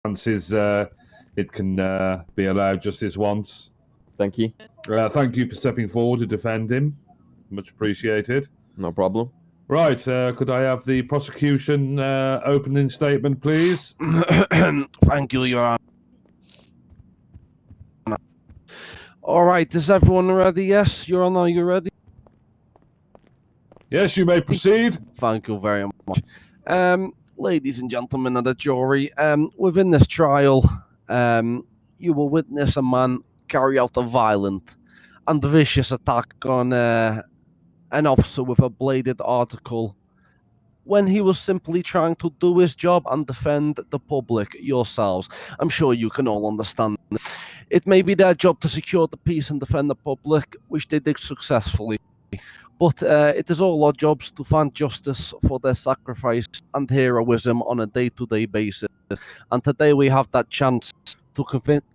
chances it can be allowed just this once. Thank you. Thank you for stepping forward to defend him. Much appreciated. No problem. Right, could I have the prosecution opening statement, please? Thank you, Your Honor. All right, is everyone ready? Yes, Your Honor, you ready? Yes, you may proceed. Thank you very much. Ladies and gentlemen of the jury, within this trial, you will witness a man carry out a violent and vicious attack on an officer with a bladed article when he was simply trying to do his job and defend the public yourselves. I'm sure you can all understand. It may be their job to secure the peace and defend the public, which they did successfully. But it is all our jobs to find justice for their sacrifice and heroism on a day-to-day basis. And today we have that chance to convict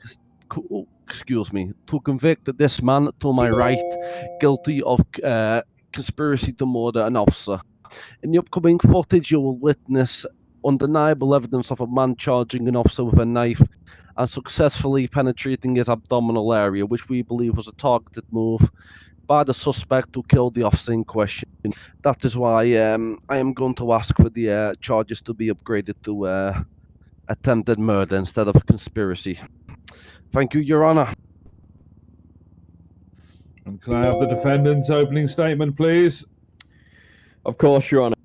this man to my right guilty of conspiracy to murder an officer. In the upcoming footage, you will witness undeniable evidence of a man charging an officer with a knife and successfully penetrating his abdominal area, which we believe was a targeted move by the suspect to kill the officer in question. That is why I am going to ask for the charges to be upgraded to attempted murder instead of conspiracy. Thank you, Your Honor. And can I have the defendant's opening statement, please? Of course, Your Honor.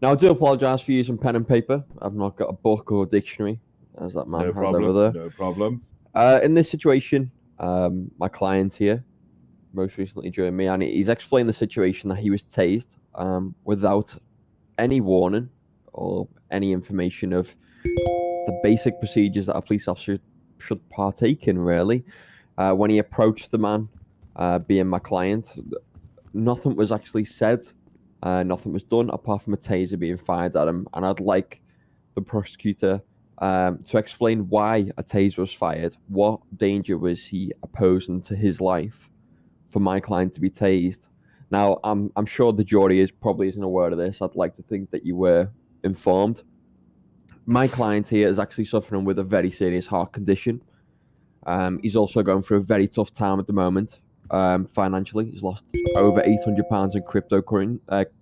Now, I do apologise for using pen and paper. I've not got a book or dictionary, as that man has over there. No problem. In this situation, my client here most recently joined me, and he's explained the situation that he was tased without any warning or any information of the basic procedures that a police officer should partake in, really. When he approached the man, being my client, nothing was actually said, nothing was done apart from a taser being fired at him. And I'd like the prosecutor to explain why a taser was fired. What danger was he opposing to his life for my client to be tased? Now, I'm sure the jury probably isn't aware of this. I'd like to think that you were informed. My client here is actually suffering with a very serious heart condition. He's also going through a very tough time at the moment. Financially, he's lost over £800 in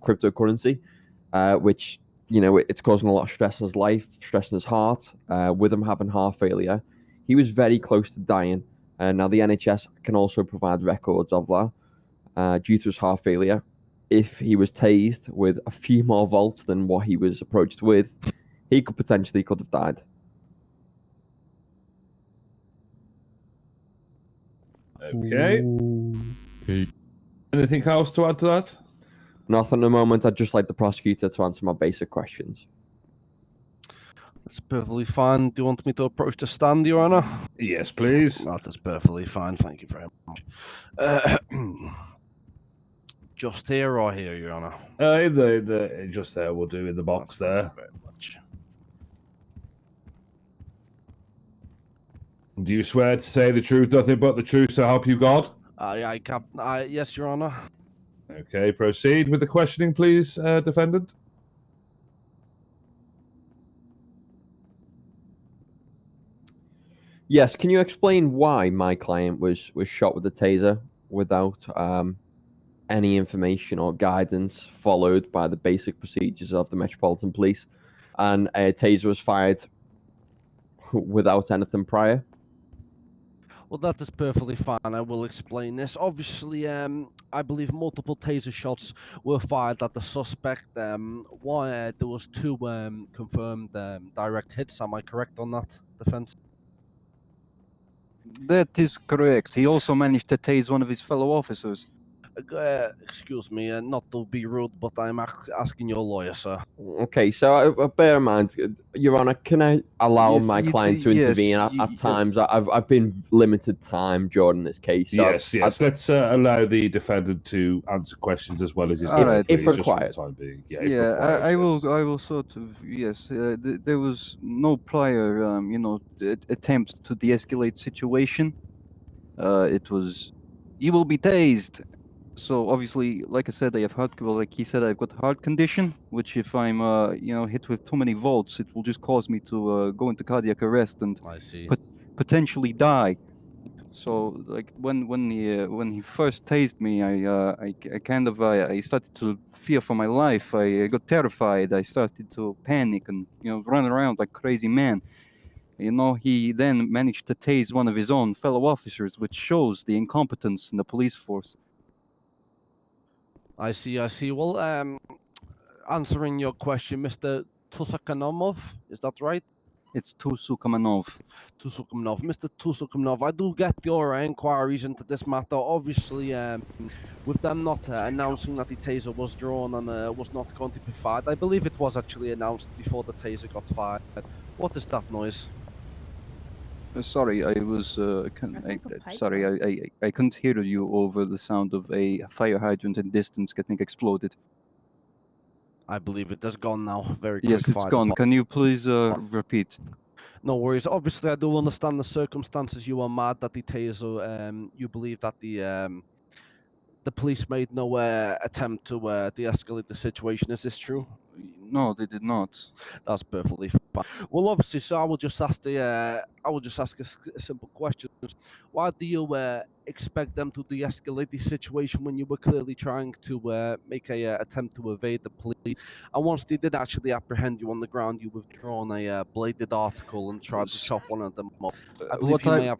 cryptocurrency, which, you know, it's causing a lot of stress in his life, stress in his heart. With him having heart failure, he was very close to dying. Now the NHS can also provide records of that due to his heart failure. If he was tased with a few more volts than what he was approached with, he could have died. Okay. Anything else to add to that? Nothing at the moment. I'd just like the prosecutor to answer my basic questions. That's perfectly fine. Do you want me to approach the stand, Your Honor? Yes, please. That is perfectly fine. Thank you very much. Just here or here, Your Honor? Just there will do, in the box there. Thank you very much. Do you swear to say the truth, nothing but the truth, so help you God? Yes, Your Honor. Okay, proceed with the questioning, please, defendant. Yes, can you explain why my client was shot with a taser without any information or guidance followed by the basic procedures of the Metropolitan Police, and a taser was fired without anything prior? Well, that is perfectly fine. I will explain this. Obviously, I believe multiple taser shots were fired at the suspect. There was two confirmed direct hits. Am I correct on that, defense? That is correct. He also managed to tase one of his fellow officers. Excuse me, not to be rude, but I'm asking your lawyer, sir. Okay, so bear in mind, Your Honor, can I allow my client to intervene at times? I've been limited time during this case. So Yes. Let's allow the defendant to answer questions as well as his if required. I will sort of, yes. There was no prior, attempt to de-escalate situation. It was, you will be tased. So obviously, like I said, I have heart. Well, like he said, I've got heart condition, which if I'm, hit with too many volts, it will just cause me to go into cardiac arrest and I see. potentially die. So like when he first tased me, I kind of I started to fear for my life. I got terrified. I started to panic and run around like crazy man. He then managed to tase one of his own fellow officers, which shows the incompetence in the police force. I see. I see. Well, answering your question, Mr. Tusakanov, is that right? It's Tusukamanov. Tusukumnov. Mr. Tusukumnov, I do get your inquiries into this matter. Obviously, with them not announcing that the taser was drawn and was not going to be fired, I believe it was actually announced before the taser got fired. What is that noise? Sorry, I was. I couldn't hear you over the sound of a fire hydrant in distance getting exploded. I believe it is gone now. Very Yes, quick it's fire gone. department. Can you please repeat? No worries. Obviously, I do understand the circumstances. You are mad that the taser. You believe that the police made no attempt to de-escalate the situation. Is this true? No, they did not. That's perfectly fine. Well, obviously, so I will just ask a simple question. Why do you expect them to de-escalate the situation when you were clearly trying to make a attempt to evade the police? And once they did actually apprehend you on the ground, you withdrawn a bladed article and tried to chop one of them up. I believe you may have.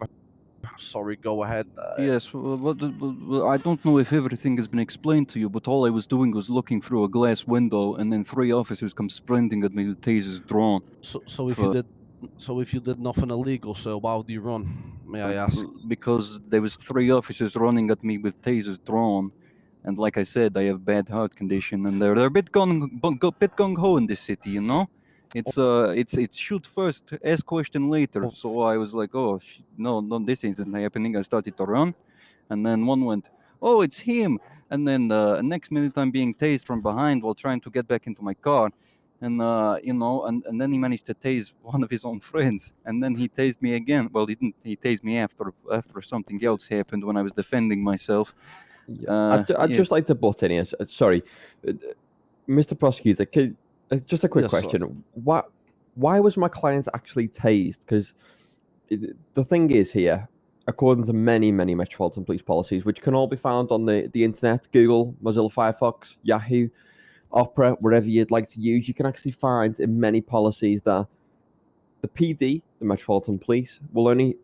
Sorry, go ahead. Yes, I don't know if everything has been explained to you, but all I was doing was looking through a glass window, and then 3 officers come sprinting at me with tasers drawn. So if you did nothing illegal, so why would you run? May I ask? Because there was 3 officers running at me with tasers drawn, and like I said, I have bad heart condition, and they're a bit gung ho in this city, It's shoot first, ask question later. So I was like, oh no, this isn't happening. I started to run, and then one went, oh, it's him, and then the next minute I'm being tased from behind while trying to get back into my car. And and then he managed to tase one of his own friends, and then he tased me again. Well, he didn't. He tased me after something else happened when I was defending myself. I'd just like to butt in here. Sorry, Mr. Prosecutor. Just a quick Yes, sir. question. Why was my client actually tased? Because the thing is here, according to many Metropolitan Police policies, which can all be found on the internet, Google, Mozilla Firefox, Yahoo, Opera, wherever you'd like to use, you can actually find in many policies that the PD, the Metropolitan Police, will only,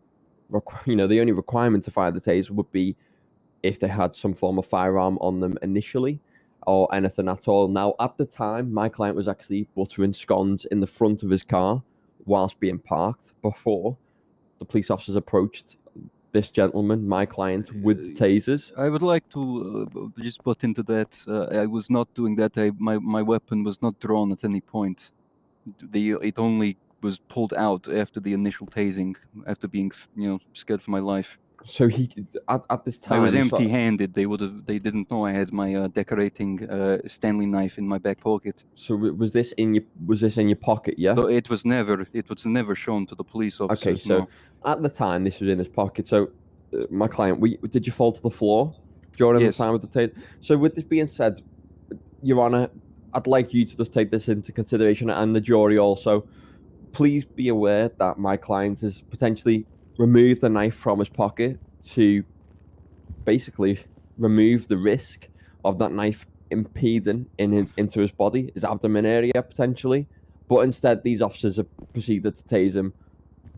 the only requirement to fire the taser would be if they had some form of firearm on them initially or anything at all. Now, at the time, my client was actually buttering scones in the front of his car whilst being parked before the police officers approached this gentleman, my client, with tasers. I would like to just butt into that. I was not doing that. My weapon was not drawn at any point. It only was pulled out after the initial tasing, after being scared for my life. So he at this time I was empty-handed. They didn't know I had my decorating Stanley knife in my back pocket. So was this in your pocket? Yeah. So it was never shown to the police officers. Okay, so no. At the time this was in his pocket. So my client, did you fall to the floor during Yes. the time of the tape? So with this being said, Your Honor, I'd like you to just take this into consideration, and the jury also. Please be aware that my client has potentially removed the knife from his pocket to basically remove the risk of that knife impeding into his body, his abdomen area potentially. But instead, these officers have proceeded to tase him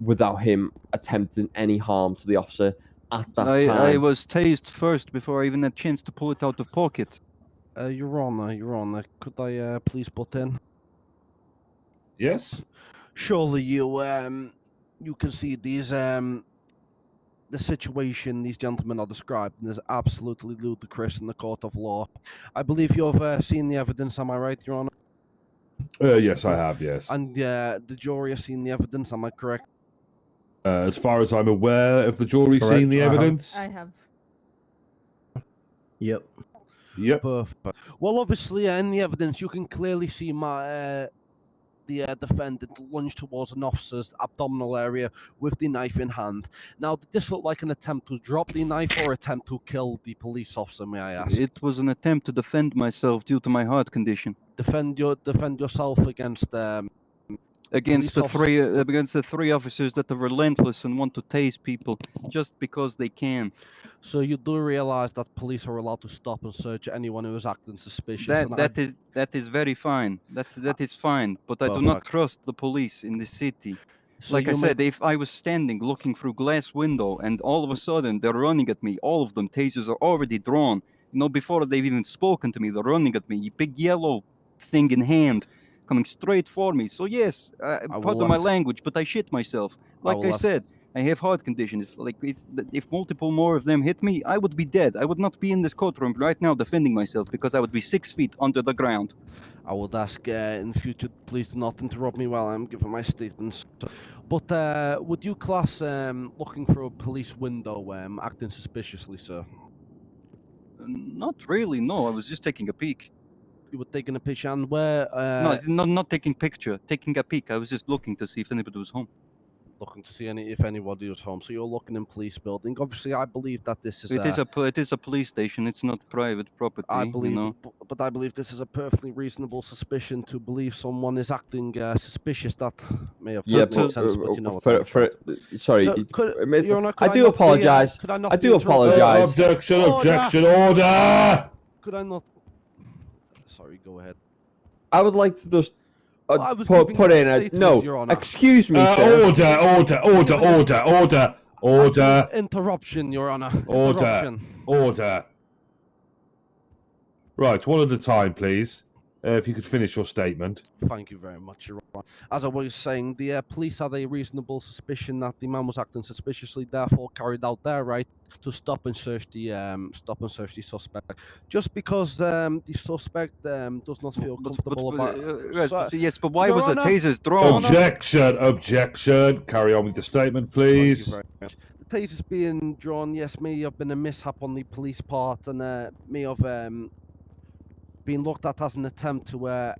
without him attempting any harm to the officer at that time. I was tased first before I even had a chance to pull it out of pocket. Your Honor, could I please butt in? Yes. Surely you can see these the situation these gentlemen are describing is absolutely ludicrous in the court of law. I believe you've seen the evidence. Am I right, Your Honor? Yes, I have. Yes. And the jury has seen the evidence. Am I correct? As far as I'm aware, have the jury Correct, seen the I have. evidence? I have. Yep. Yep. Perfect. Well, obviously, in the evidence, you can clearly see the the defendant lunged towards an officer's abdominal area with the knife in hand. Now, did this look like an attempt to drop the knife or attempt to kill the police officer, may I ask? It was an attempt to defend myself due to my heart condition. Defend yourself against Against police the three officers that are relentless and want to tase people just because they can. So you do realize that police are allowed to stop and search anyone who is acting suspicious. That is very fine. That is fine. But I do not trust the police in this city. So Like I you said, if I was standing looking through glass window and all of a sudden they're running at me, all of them, tasers are already drawn. Before they've even spoken to me, they're running at me, big yellow thing in hand, coming straight for me. So yes, pardon my language, but I shit myself. Like I said, I have heart conditions. If multiple more of them hit me, I would be dead. I would not be in this courtroom right now defending myself because I would be 6 feet under the ground. I would ask in future, please do not interrupt me while I'm giving my statements. But would you class looking through a police window acting suspiciously, sir? Not really, no. I was just taking a peek. You were taking a picture, and where? No, not taking picture. Taking a peek. I was just looking to see if anybody was home. Looking to see if anybody was home. So you're looking in police building. Obviously, I believe that this is. It is a police station. It's not private property. I believe, but I believe this is a perfectly reasonable suspicion to believe someone is acting suspicious. That may have made sense, but you know what? Sorry, Your Honor, I do apologise. I do apologise. Objection! Objection! Order! Could I not? Sorry, go ahead. I would like to just I was put giving in a a statement, no. Your Honor. Excuse me, sir. Order! Interruption, Your Honor. Order! Interruption. Order! Right, one at a time, please. If you could finish your statement. Thank you very much, Your Honor. As I was saying, the police had a reasonable suspicion that the man was acting suspiciously, therefore carried out their right to stop and search the suspect. Just because the suspect does not feel comfortable about. Yes, but why Your was Honor, the tasers drawn? Objection! Objection! Carry on with the statement, please. Thank you very much. The tasers being drawn, yes, may have been a mishap on the police part, and may have been looked at as an attempt to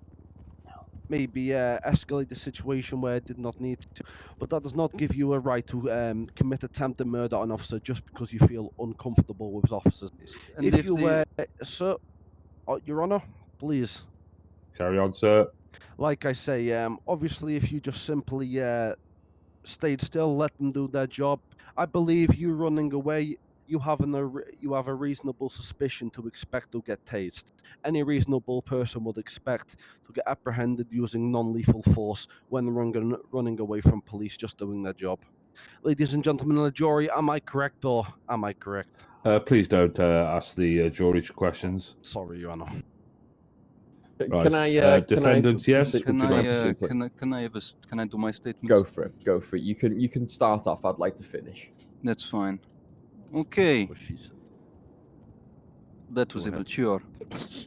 maybe escalate the situation where it did not need to. But that does not give you a right to commit attempted murder on an officer just because you feel uncomfortable with officers. And if you, sir, Your Honor, please. Carry on, sir. Like I say, obviously, if you just simply stayed still, let them do their job, I believe you running away, you have a reasonable suspicion to expect to get tased. Any reasonable person would expect to get apprehended using non-lethal force when running away from police just doing their job. Ladies and gentlemen of the jury, am I correct or am I correct? Please don't ask the jury questions. Sorry, Your Honor. Right. Can I, defendant, yes. Can I do my statement? Go for it. Go for it. You can start off. I'd like to finish. That's fine. Okay. What she said. That was Go ahead. immature.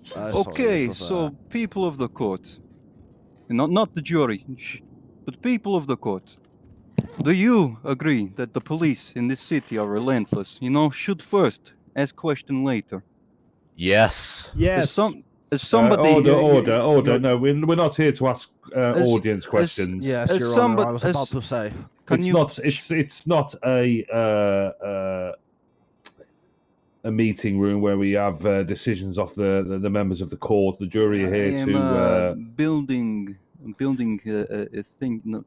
Sorry, Okay, it was, so people of the court, not the jury, but people of the court, do you agree that the police in this city are relentless? Shoot first, ask question later. Yes. As somebody. Order. No, we're not here to ask audience questions. Yes, As Your Honor, I was about to say. It's not a meeting room where we have decisions off the members of the court. The jury are here to building a thing. No,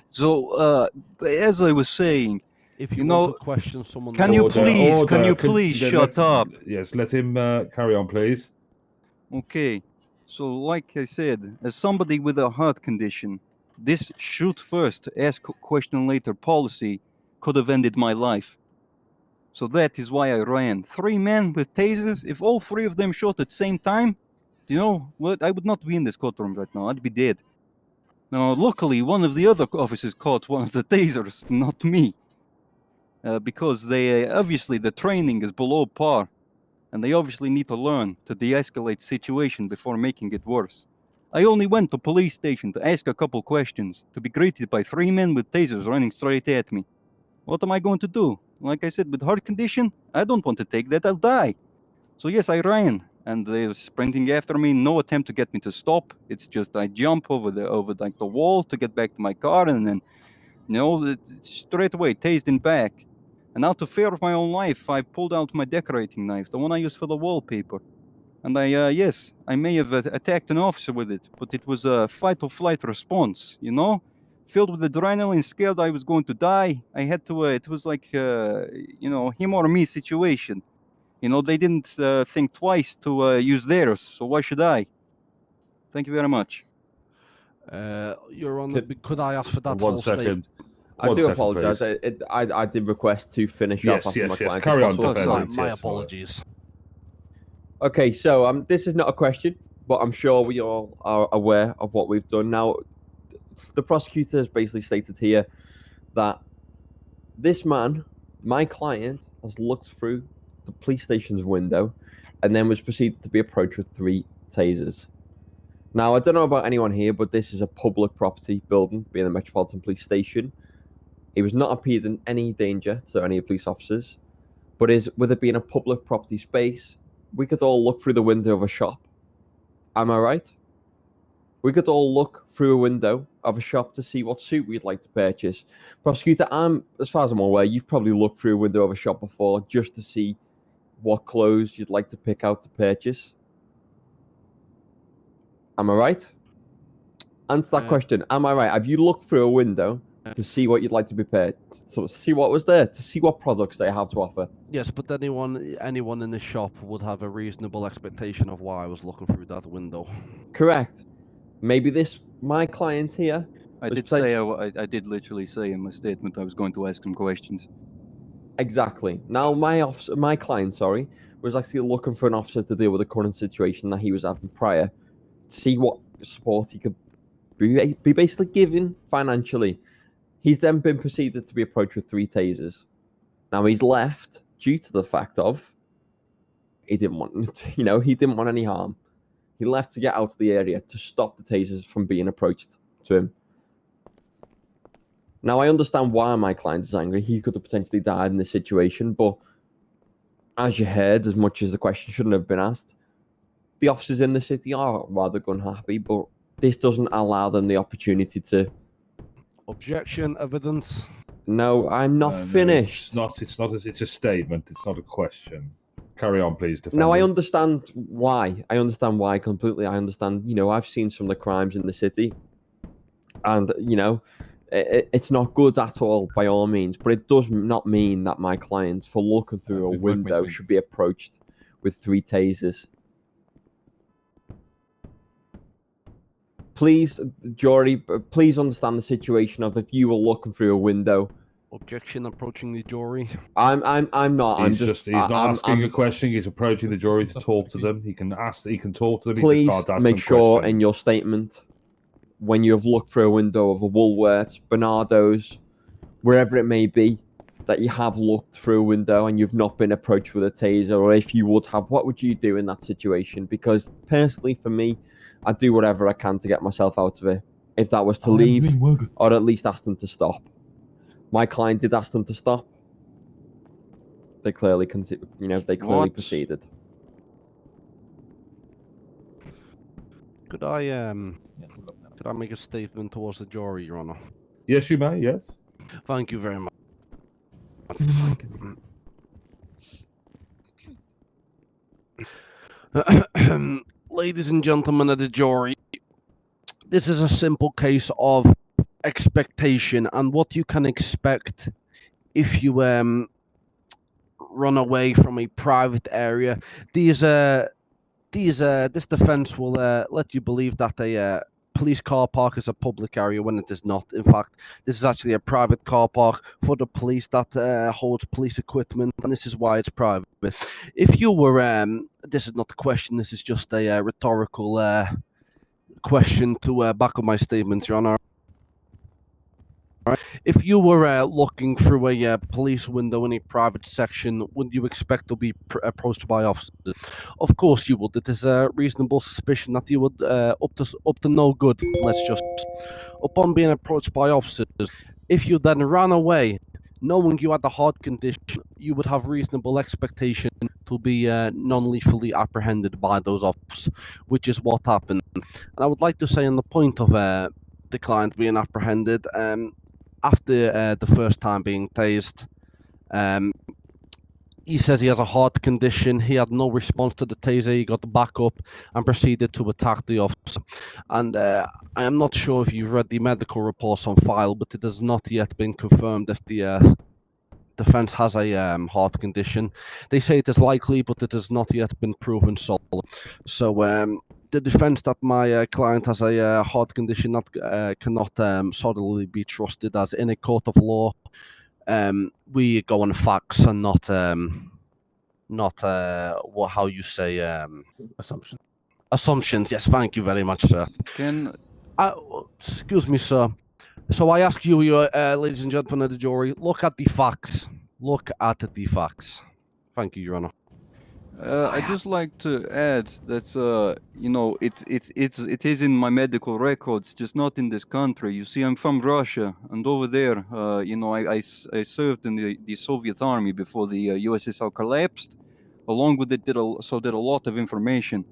so as I was saying, If you want to question someone, can you please shut up? Yes, let him carry on, please. Okay, so like I said, as somebody with a heart condition, this shoot first, ask question later policy could have ended my life. So that is why I ran. 3 men with tasers, if all 3 of them shot at the same time, you know what? I would not be in this courtroom right now. I'd be dead. Now, luckily, one of the other officers caught one of the tasers, not me. Because they obviously the training is below par. And they obviously need to learn to de-escalate situation before making it worse. I only went to police station to ask a couple questions, to be greeted by 3 men with tasers running straight at me. What am I going to do? Like I said, with heart condition, I don't want to take that, I'll die. So yes, I ran. and they're sprinting after me. No attempt to get me to stop. It's just I jump over like the wall to get back to my car, and then straight away tased in back. And out of fear of my own life, I pulled out my decorating knife, the one I use for the wallpaper. And yes, I may have attacked an officer with it, but it was a fight or flight response, filled with adrenaline, scared I was going to die. I had to, it was like, him or me situation. They didn't think twice to use theirs, so why should I? Thank you very much. Your Honor, could I ask for that One whole statement? second. I One do second, apologise. please. I did request to finish Yes, off after yes, my yes. client. Carry if on, possible. defendant. My Yes, apologies. Okay, so this is not a question, but I'm sure we all are aware of what we've done. Now, the prosecutor has basically stated here that this man, my client, has looked through the police station's window and then was proceeded to be approached with 3 tasers. Now, I don't know about anyone here, but this is a public property building, being the Metropolitan Police Station. He was not appeared in any danger to any police officers, but with it being a public property space, we could all look through the window of a shop. Am I right? We could all look through a window of a shop to see what suit we'd like to purchase. Prosecutor, as far as I'm aware, you've probably looked through a window of a shop before just to see what clothes you'd like to pick out to purchase. Am I right? Answer that question. Am I right? Have you looked through a window to see what you'd like to be paid? So see what was there, to see what products they have to offer. Yes, but anyone in the shop would have a reasonable expectation of why I was looking through that window. Correct. Maybe my client here. I did literally say in my statement I was going to ask him questions. Exactly. Now my client, was actually looking for an officer to deal with the current situation that he was having prior, to see what support he could be basically given financially. He's then been proceeded to be approached with 3 tasers. Now he's left due to the fact of he didn't want any harm. He left to get out of the area to stop the tasers from being approached to him. Now I understand why my client is angry. He could have potentially died in this situation, but as you heard, as much as the question shouldn't have been asked, the officers in the city are rather gun happy, but this doesn't allow them the opportunity to. Objection, evidence. No, I'm not finished. No, it's not. It's a statement. It's not a question. Carry on, please, defendant. No, I understand why. I understand why completely. I understand. I've seen some of the crimes in the city, and it's not good at all by all means. But it does not mean that my client, for looking through a window, should be approached with 3 tasers. Please, jury, please understand the situation of if you were looking through a window. Objection, approaching the jury. I'm not. He's not asking a question. He's approaching the jury to talk to them. He can talk to them. Please make sure in your statement, when you have looked through a window of a Woolworths, Bernardo's, wherever it may be, that you have looked through a window and you've not been approached with a taser, or if you would have, what would you do in that situation? Because personally, for me, I do whatever I can to get myself out of it. If that was to leave, or at least ask them to stop. My client did ask them to stop. They clearly proceeded. Could I make a statement towards the jury, Your Honor? Yes, you may. Yes. Thank you very much. Ladies and gentlemen of the jury, this is a simple case of expectation and what you can expect if you run away from a private area. This defense will let you believe that a police car park is a public area when it is not. In fact, this is actually a private car park for the police that holds police equipment, and this is why it's private. If you were, this is not a question, this is just a rhetorical question to back up my statement, Your Honor. If you were looking through a police window in a private section, would you expect to be approached by officers? Of course you would. It is a reasonable suspicion that you would, up to no good, let's just, upon being approached by officers, if you then ran away knowing you had the heart condition, you would have reasonable expectation to be non-lethally apprehended by those officers, which is what happened. And I would like to say on the point of the client being apprehended, after the first time being tased, he says he has a heart condition. He had no response to the taser. He got back up and proceeded to attack the officer. And I am not sure if you've read the medical reports on file, but it has not yet been confirmed if the defense has a heart condition. They say it is likely, but it has not yet been proven so. So the defense that my client has a heart condition cannot solidly be trusted, as in a court of law, we go on facts and not how you say Assumption. assumptions. Yes, thank you very much, sir. Excuse me, sir. So I ask you, ladies and gentlemen of the jury, look at the facts. Look at the facts. Thank you, Your Honor. I'd just like to add that you know, it is in my medical records, just not in this country. You see, I'm from Russia, and over there, you know, I served in the Soviet army before the USSR collapsed. Along with it, did a lot of information,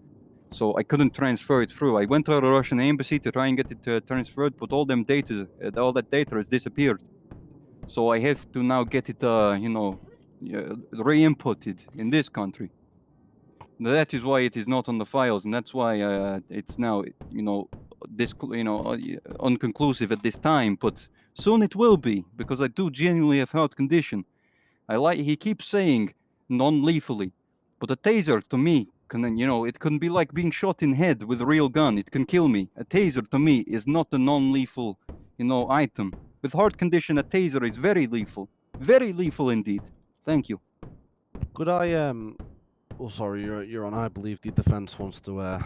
so I couldn't transfer it through. I went to the Russian embassy to try and get it transferred, but all that data has disappeared. So I have to now get it, you know, re-inputted in this country. That is why it is not on the files, and that's why it's now, you know, unconclusive at this time. But soon it will be, because I do genuinely have heart condition. He keeps saying non-lethally, but a taser to me can, you know, it can be like being shot in head with a real gun. It can kill me. A taser to me is not a non-lethal, you know, item. With heart condition, a taser is very lethal indeed. Thank you. Could I Oh, sorry, Your Honor. I believe the defense wants to.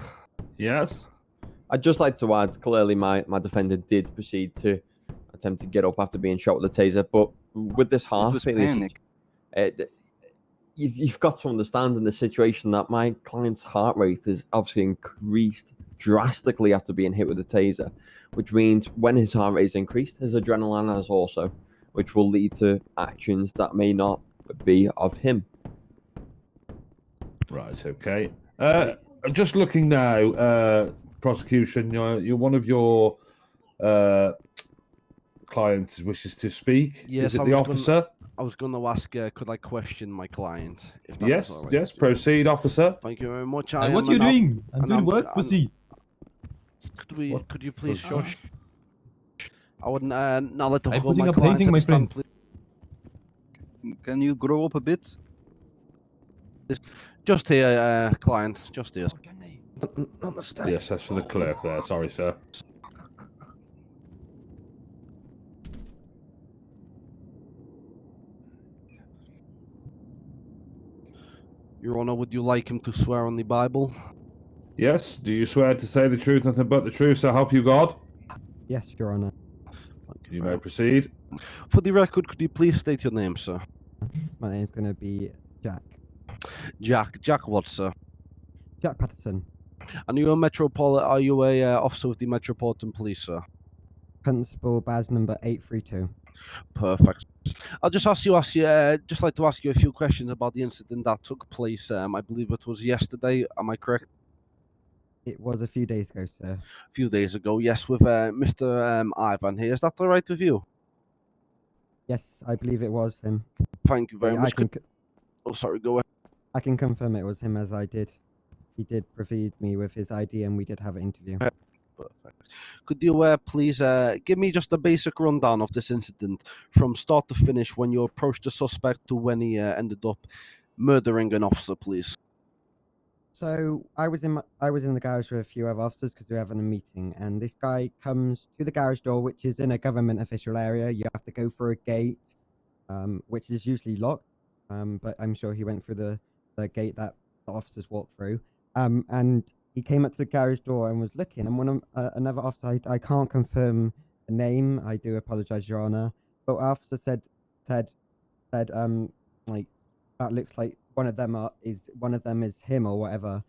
Yes. I'd just like to add, clearly my defendant did proceed to attempt to get up after being shot with a taser, but with this heart failure, you've got to understand in the situation that my client's heart rate is obviously increased drastically after being hit with a taser, which means when his heart rate is increased, his adrenaline has also, which will lead to actions that may not be of him. Right, okay. Just looking now, prosecution, you're one of your clients wishes to speak. Yes, Is it the officer? I was going to ask, could I question my client? If that Yes, was all right. yes, proceed, officer. Thank you very much. What are you doing? I'm doing work, pussy. Could you please shush? I would now let the I'm go putting my a client painting, at my the stand, friend. please. Can you grow up a bit? Just here, client. Just here. Understand. Yes, that's for the clerk there. Sorry, sir. Your Honor, would you like him to swear on the Bible? Yes, do you swear to say the truth, nothing but the truth, so help you God? Yes, Your Honor. You may proceed. For the record, could you please state your name, sir? My name's going to be Jack. Jack what, sir? Jack Patterson. And are you a officer with the Metropolitan Police, sir? Constable badge number 832. Perfect. I'll just like to ask you a few questions about the incident that took place. I believe it was yesterday. Am I correct? It was a few days ago, sir. A few days ago, yes, with Mr. Ivan here. Is that all right with you? Yes, I believe it was him. Thank you very much. Oh, sorry, go ahead. I can confirm it was him, as he did provide me with his ID and we did have an interview. Perfect. Could you please give me just a basic rundown of this incident from start to finish, when you approached the suspect to when he ended up murdering an officer, please? So I was in the garage with a few other officers because we were having a meeting, and this guy comes to the garage door, which is in a government official area. You have to go through a gate, which is usually locked, but I'm sure he went through the gate that the officers walk through. And he came up to the garage door and was looking, and one of another officer, I can't confirm the name, I do apologize, Your Honor, but officer said like, that looks like one of them is him or whatever.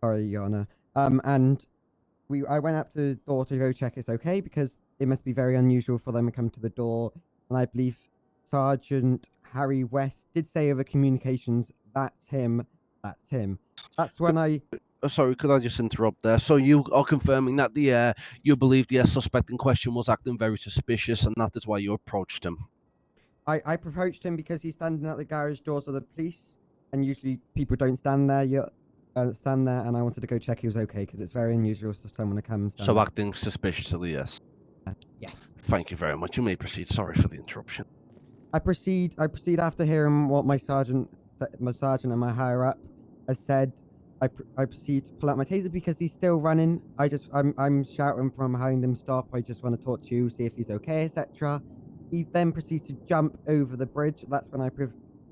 Sorry, Your Honor. And I went up to the door to go check it's okay, because it must be very unusual for them to come to the door, and I believe Sergeant Harry West did say over communications, that's him, that's him. That's when I... Sorry, could I just interrupt there? So you are confirming that you believe the suspect in question was acting very suspicious, and that is why you approached him. I approached him because he's standing at the garage doors of the police, and usually people don't stand there. Stand there, and I wanted to go check he was okay because it's very unusual for someone to come. Stand So there. acting suspiciously, yes. Yes. Thank you very much. You may proceed. Sorry for the interruption. I proceed after hearing what my sergeant and my higher up has said. I proceed to pull out my taser because he's still running. I'm shouting from behind him, stop! I just want to talk to you, see if he's okay, etc. He then proceeds to jump over the bridge. That's when I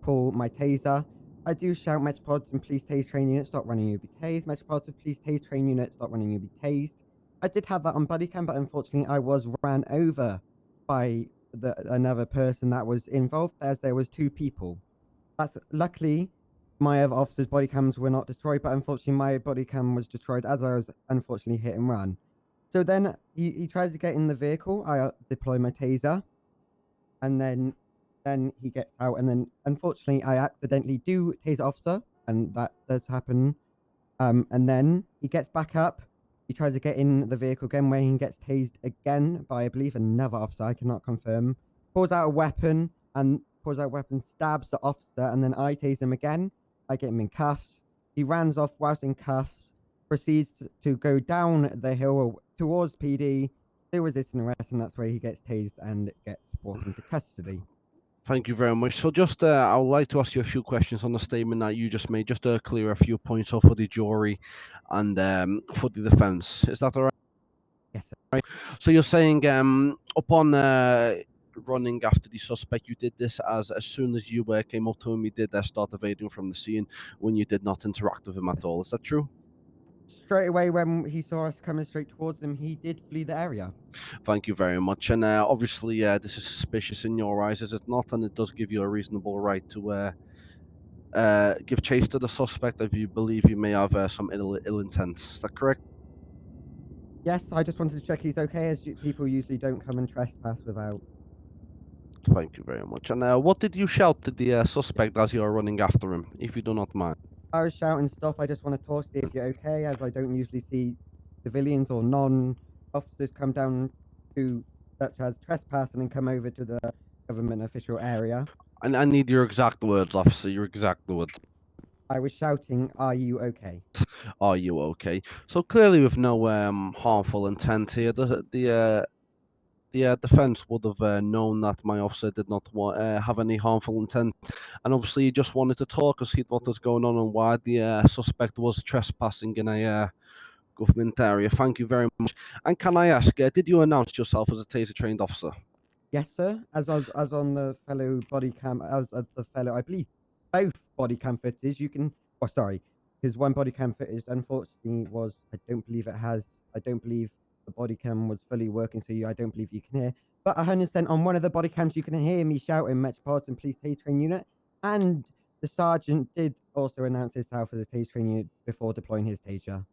pull my taser. I do shout, Metropolitan Police Tase Train Unit, stop running, you'll be tased. Metropolitan Police Tase Train Unit, stop running, you'll be tased. I did have that on buddy cam, but unfortunately I was ran over by another person that was involved, as there was 2 people. That's luckily my other officer's body cams were not destroyed, but unfortunately my body cam was destroyed as I was unfortunately hit and run. So then he tries to get in the vehicle. I deploy my taser, and then he gets out, and then unfortunately I accidentally do tase officer, and that does happen. And then he gets back up. He tries to get in the vehicle again, where he gets tased again by, I believe, another officer. I cannot confirm. Pulls out a weapon, stabs the officer, and then I tase him again. I get him in cuffs. He runs off whilst in cuffs, proceeds to go down the hill towards PD, still resisting arrest, and that's where he gets tased and gets brought into custody. Thank you very much. So just, I would like to ask you a few questions on the statement that you just made, just to clear a few points up for the jury and for the defense. Is that all right? Yes, sir. Right. So you're saying upon running after the suspect, you did this as soon as you came up to him, you did start evading from the scene when you did not interact with him at all. Is that true? Straight away when he saw us coming straight towards him, he did flee the area. Thank you very much. And obviously, this is suspicious in your eyes, is it not? And it does give you a reasonable right to give chase to the suspect if you believe you may have some ill intent. Is that correct? Yes, I just wanted to check he's okay, as people usually don't come and trespass without. Thank you very much. And what did you shout to the suspect as you were running after him, if you do not mind? I was shouting, stop, I just want to talk, see if you're okay, as I don't usually see civilians or non-officers come down to, such as trespassing, and come over to the government official area. And I need your exact words, officer, your exact words. I was shouting, are you okay? Are you okay? So clearly with no harmful intent here, the defense would have known that my officer did not have any harmful intent, and obviously he just wanted to talk and see what was going on and why the suspect was trespassing in a government area. Thank you very much. And can I ask, did you announce yourself as a taser trained officer? Yes, sir. As on the fellow body cam, as the fellow, I believe, both body cam footage. You can, oh sorry, because one body cam footage unfortunately was, I don't believe the body cam was fully working, so I don't believe you can hear. But 100% on one of the body cams, you can hear me shouting Metropolitan Police Tase Train Unit, and the sergeant did also announce himself as a Tase Train Unit before deploying his taser.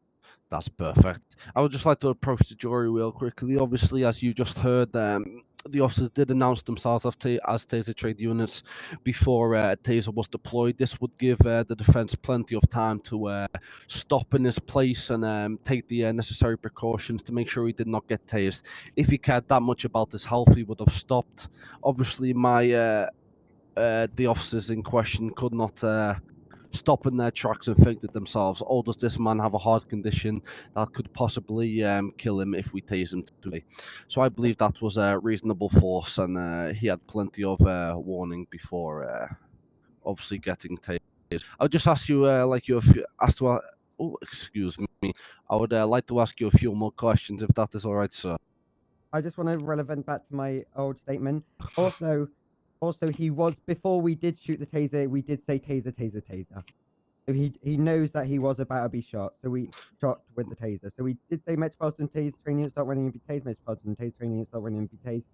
That's perfect. I would just like to approach the jury real quickly. Obviously, as you just heard, the officers did announce themselves as taser trade units before a taser was deployed. This would give the defense plenty of time to stop in his place and take the necessary precautions to make sure he did not get tased. If he cared that much about his health, he would have stopped. Obviously, the officers in question could not stop in their tracks and think to themselves, oh, does this man have a heart condition that could possibly kill him if we tase him today? So I believe that was a reasonable force, and he had plenty of warning before obviously getting tased. I'll just ask you, excuse me, I would like to ask you a few more questions if that is all right, sir. I just want to relevant back to my old statement. Also, he was, before we did shoot the taser, we did say taser, taser, taser. So he knows that he was about to be shot. So we shot with the taser. So we did say Metropolitan Tase Training Unit, start running and be tased. Metropolitan Tase Training Unit, start running and be tased.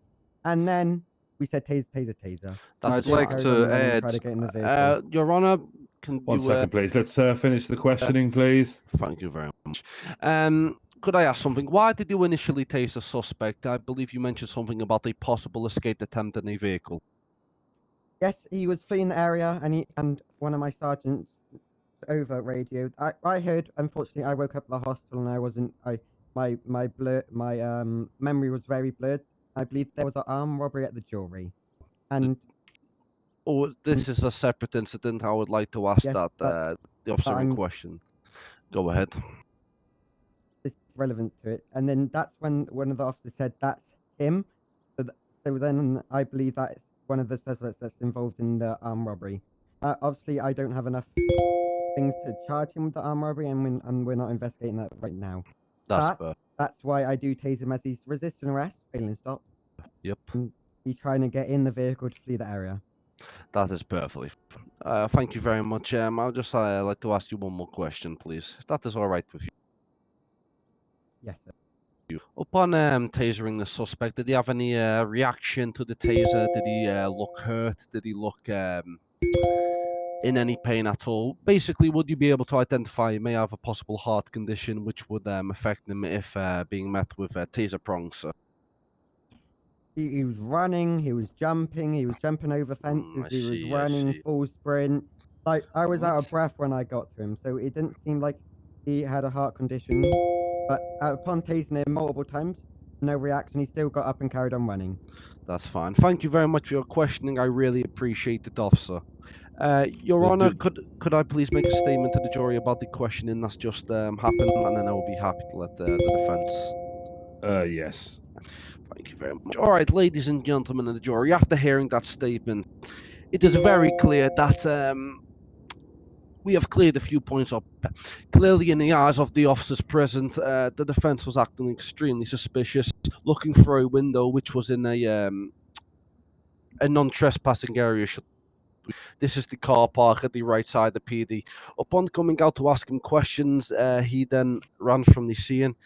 And then we said taser, taser, taser. I'd like to add. Your Honor, can One you, second, please. Let's finish the questioning, please. Thank you very much. Could I ask something? Why did you initially tase a suspect? I believe you mentioned something about a possible escape attempt in a vehicle. Yes, he was fleeing the area, and one of my sergeants over radioed. I heard. Unfortunately, I woke up at the hospital and I wasn't. My memory was very blurred. I believe there was an armed robbery at the jewelry, and Oh, this is a separate incident. I would like to ask yes, that the officer in I'm question. Go ahead. this is relevant to it. And then that's when one of the officers said that's him. So then I believe that's one of the suspects that's involved in the armed robbery. Obviously, I don't have enough things to charge him with the armed robbery, and we're not investigating that right now. That's But that's why I do tase him as he's resisting arrest, failing stop. Yep. And he's trying to get in the vehicle to flee the area. That is perfectly. Thank you very much. I'll just like to ask you one more question, please. If that is all right with you. Yes, sir. Upon tasering the suspect, did he have any reaction to the taser? Did he look hurt? Did he look in any pain at all? Basically, would you be able to identify he may have a possible heart condition which would affect him if being met with taser prongs? Sir? He was running, he was jumping over fences, I he was see, I running see. full sprint. Like, I was out Right. of breath when I got to him, so it didn't seem like he had a heart condition. But upon tasing him multiple times, no reaction, he still got up and carried on running. That's fine. Thank you very much for your questioning. I really appreciate it, officer. Your Honor, could I please make a statement to the jury about the questioning that's just happened, and then I will be happy to let the defense. Yes. Thank you very much. All right, ladies and gentlemen of the jury, after hearing that statement, it is very clear that we have cleared a few points up. Clearly, in the eyes of the officers present, the defense was acting extremely suspicious, looking through a window which was in a non-trespassing area. This is the car park at the right side of the PD. Upon coming out to ask him questions, he then ran from the scene.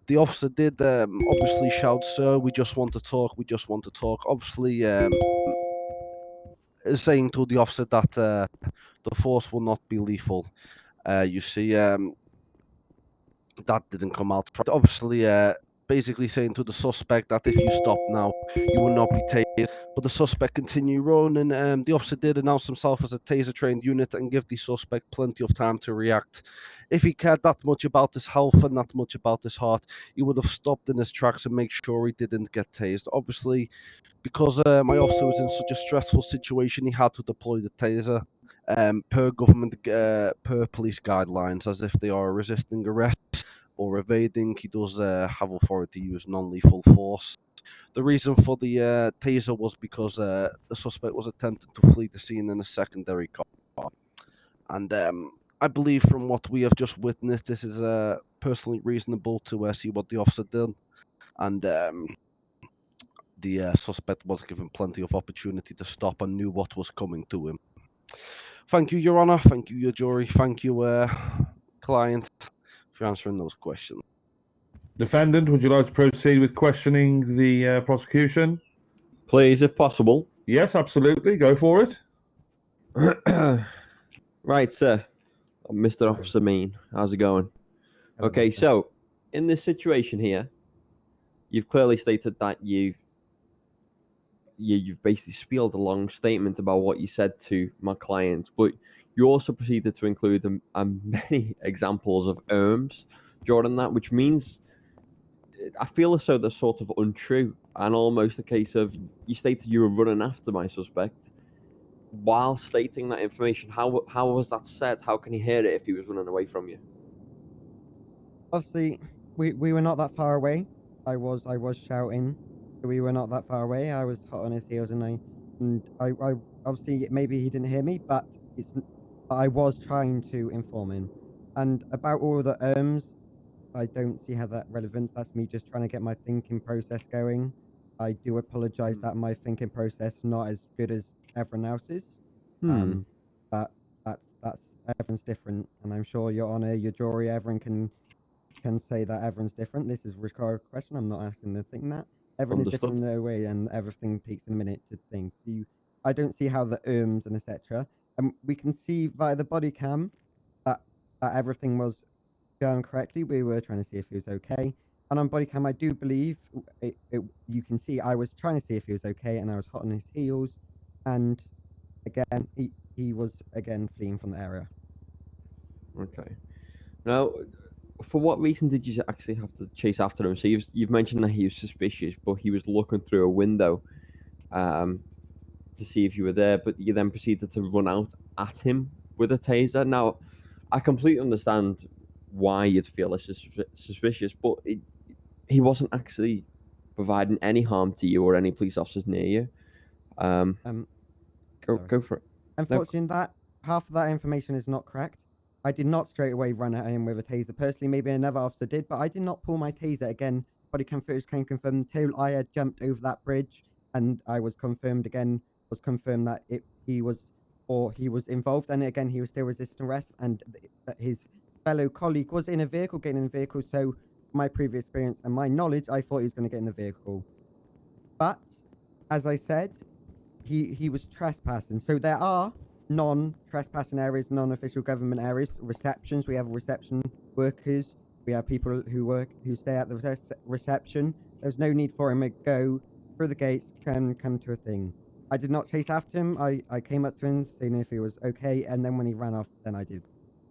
The officer did obviously shout, "Sir, we just want to talk. We just want to talk." Obviously, saying to the officer that the force will not be lethal. You see, that didn't come out. Obviously, basically saying to the suspect that if you stop now, you will not be tased. But the suspect continued running. The officer did announce himself as a taser-trained unit and give the suspect plenty of time to react. If he cared that much about his health and that much about his heart, he would have stopped in his tracks and make sure he didn't get tased. Obviously, because my officer was in such a stressful situation, he had to deploy the taser per government, per police guidelines, as if they are resisting arrest or evading. He does have authority to use non-lethal force. The reason for the taser was because the suspect was attempting to flee the scene in a secondary car. And I believe from what we have just witnessed, this is personally reasonable to see what the officer did. And the suspect was given plenty of opportunity to stop and knew what was coming to him. Thank you, Your Honor. Thank you, your jury. Thank you, client, for answering those questions. Defendant, would you like to proceed with questioning the prosecution? Please, if possible. Yes, absolutely. Go for it. Right, sir. Mr. Officer Mean, how's it going? Hello, Okay, doctor. so in this situation here, you've clearly stated that you've basically spieled a long statement about what you said to my clients, but you also proceeded to include many examples of during that, which means I feel as though they're sort of untrue and almost a case of you stated you were running after my suspect while stating that information. How was that said? How can he hear it if he was running away from you? Obviously, we were not that far away. I was shouting. We were not that far away. I was hot on his heels, and I obviously maybe he didn't hear me, but I was trying to inform him. And about all the I don't see how that relevance. That's me just trying to get my thinking process going. I do apologize that my thinking process not as good as everyone else's. But that's everyone's different, and I'm sure Your Honor, your jury, everyone can say that everyone's different. This is a rhetorical question. I'm not asking them to think that. Everyone is different in their way, and everything takes a minute to think. So I don't see how the and etc. And we can see via the body cam that everything was going correctly. We were trying to see if he was okay. And on body cam, I do believe you can see I was trying to see if he was okay, and I was hot on his heels. And again, he was again fleeing from the area. Okay. Now, for what reason did you actually have to chase after him? So you've mentioned that he was suspicious, but he was looking through a window to see if you were there, but you then proceeded to run out at him with a taser. Now, I completely understand why you'd feel suspicious, but he wasn't actually providing any harm to you or any police officers near you. Sorry. Go for it. Unfortunately, that half of that information is not correct. I did not straight away run at him with a taser. Personally, maybe another officer did, but I did not pull my taser again. Body cam footage can confirm until I had jumped over that bridge, and I was confirmed that he was involved, and again he was still resisting arrest, and that his fellow colleague was in a vehicle, getting in the vehicle. So, my previous experience and my knowledge, I thought he was going to get in the vehicle, but as I said, he was trespassing. So there are non-trespassing areas, non-official government areas, receptions. We have reception workers. We have people who stay at the reception. There's no need for him to go through the gates and come to a thing. I did not chase after him. I came up to him, seeing if he was okay, and then when he ran off, then I did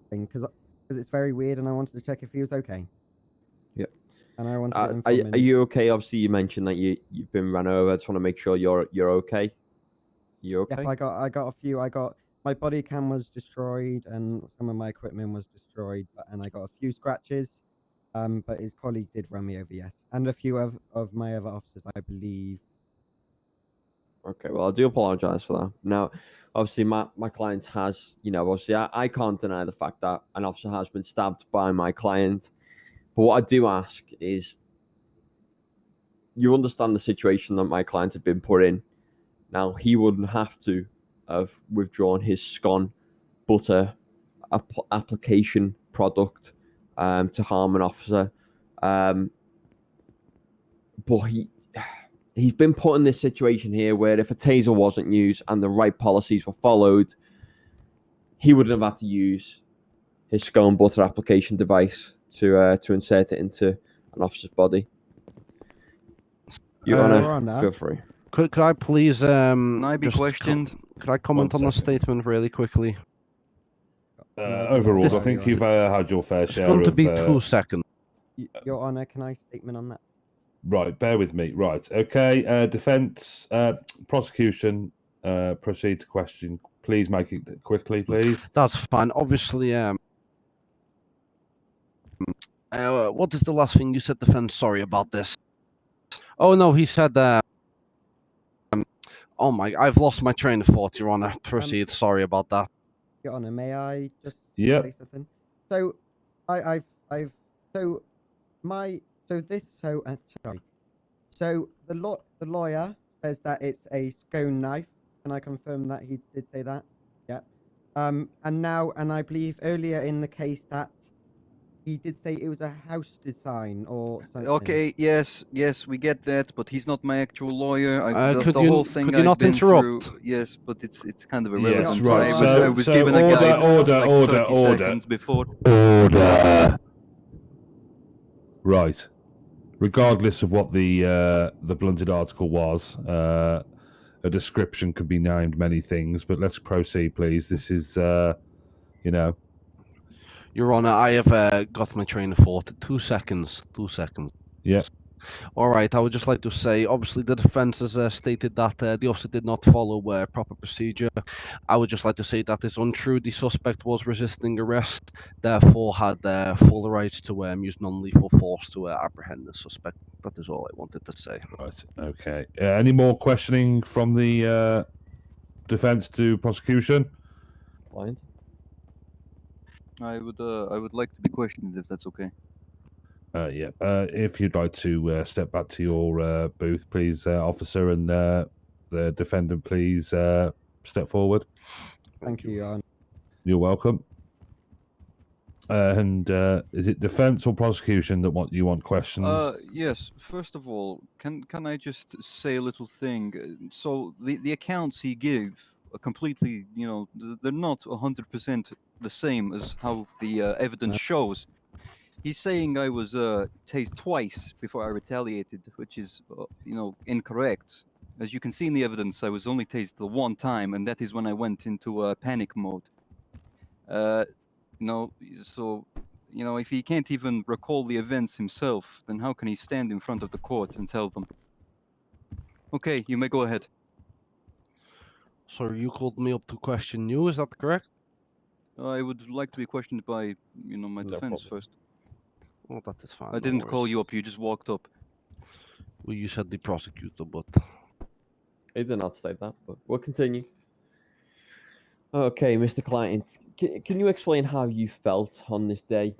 thing because it's very weird, and I wanted to check if he was okay. Yep. And I wanted to inform him. Are you okay? Obviously, you mentioned that you've been run over. I just want to make sure you're okay. You okay? Yep, I got a few. My body cam was destroyed, and some of my equipment was destroyed, and I got a few scratches. But his colleague did run me over, yes, and a few of my other officers, I believe. Okay, well, I do apologize for that. Now, obviously, my client has, obviously, I can't deny the fact that an officer has been stabbed by my client. But what I do ask is, you understand the situation that my client had been put in. Now, he wouldn't have to have withdrawn his scone butter application product to harm an officer. But he's been put in this situation here where if a taser wasn't used and the right policies were followed, he wouldn't have had to use his scone butter application device to insert it into an officer's body. Your Honor, feel free. Could I please Can I be questioned? Could I comment on the statement really quickly? Overall, I think you've had your fair It's share. going to of, be 2 seconds. Your Honor, can I statement on that? Right, bear with me. Right, okay. Defense, prosecution, proceed to question. Please make it quickly, please. That's fine. Obviously, what is the last thing you said, defense? Sorry about this. Oh no, he said oh my, I've lost my train of thought, Your Honor. Proceed. Sorry about that. Your Honor, may I just Yep. say something? So, So the lawyer says that it's a scone knife. Can I confirm that he did say that? Yeah. And I believe earlier in the case that he did say it was a house design or something. Okay, yes, we get that, but he's not my actual lawyer. Could the you- whole thing could you I've not been interrupt? through. Yes, but it's kind of Yes, irrelevant. right. I was given a order, guide like 30 order. seconds before. Order. Right. Regardless of what the blunted article was, a description could be named many things. But let's proceed, please. This is, Your Honor, I have got my train of thought. 2 seconds. 2 seconds. Yeah. All right. I would just like to say, obviously, the defense has stated that the officer did not follow proper procedure. I would just like to say that is untrue. The suspect was resisting arrest, therefore had full rights to use non-lethal force to apprehend the suspect. That is all I wanted to say. Right. Okay. Any more questioning from the defense to prosecution? Client? I would like to be questioned if that's okay. Yeah. If you'd like to step back to your booth, please, officer, and the defendant, please step forward. Thank you, Your Honor. You're welcome. And is it defense or prosecution that you want questions? Yes. First of all, can I just say a little thing? So the accounts he gave are completely, they're not 100% the same as how the evidence shows. He's saying I was tased twice before I retaliated, which is, incorrect. as you can see in the evidence, I was only tased the one time, and that is when I went into panic mode. No, so, if he can't even recall the events himself, then how can he stand in front of the courts and tell them? Okay, you may go ahead. So you called me up to question you, is that correct? I would like to be questioned by, my No defense problem. first. Well, that is fine. I no didn't call worries. you up, you just walked up. Well, you said the prosecutor, but He did not state that, but we'll continue. Okay, Mr. Client, can you explain how you felt on this day?